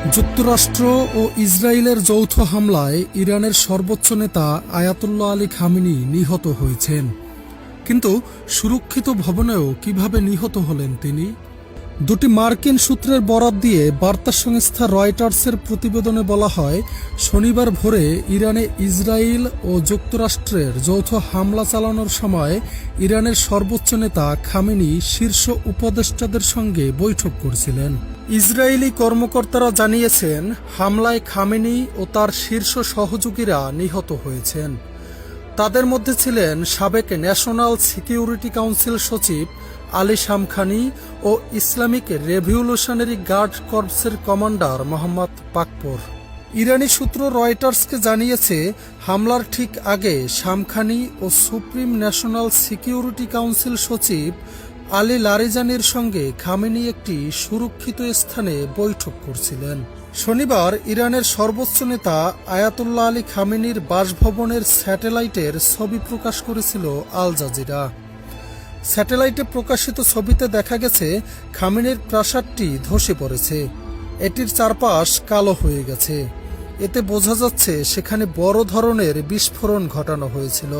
যুক্তরাষ্ট্র ও ইসরায়েলের যৌথ হামলায় ইরানের সর্বোচ্চ নেতা আয়াতুল্লাহ আলী খামেনি নিহত হয়েছেন। কিন্তু সুরক্ষিত ভবনেও কিভাবে নিহত হলেন তিনি? দুটি মার্কিন সূত্রের বরাত দিয়ে বার্তা সংস্থা রয়টার্সের প্রতিবেদনে বলা হয়, শনিবার ভোরে ইরানে ইসরায়েল ও যুক্তরাষ্ট্রের যৌথ হামলা চালানোর সময় ইরানের সর্বোচ্চ নেতা খামেনি শীর্ষ উপদেষ্টাদের সঙ্গে বৈঠক করছিলেন। ইসরায়েলি কর্মকর্তারা জানিয়েছেন, হামলায় খামেনি ও তার শীর্ষ সহযোগীরা নিহত হয়েছেন। তাদের মধ্যে ছিলেন সাবেক ন্যাশনাল সিকিউরিটি কাউন্সিল সচিব আলী শামখানি ও ইসলামিক রেভলিউশনারি গার্ড কর্পসের কমান্ডার মোহাম্মদ বাকপর। ইরানি সূত্র রয়টার্সকে জানিয়েছে, হামলার ঠিক আগে শামখানি ও সুপ্রিম ন্যাশনাল সিকিউরিটি কাউন্সিল সচিব আলী লারিজানির সঙ্গে খামেনি একটি সুরক্ষিত স্থানে বৈঠক করছিলেন। শনিবার ইরানের সর্বোচ্চ নেতা আয়াতুল্লাহ আলী খামেনির বাসভবনের স্যাটেলাইটের ছবি প্রকাশ করেছিল আল জাজিরা। স্যাটেলাইটে প্রকাশিত ছবিতে দেখা গেছে, খামেনির প্রাসাদটি ধসে পড়েছে। এটির চারপাশ কালো হয়ে গেছে। এতে বোঝা যাচ্ছে সেখানে বড় ধরনের বিস্ফোরণ ঘটানো হয়েছিল।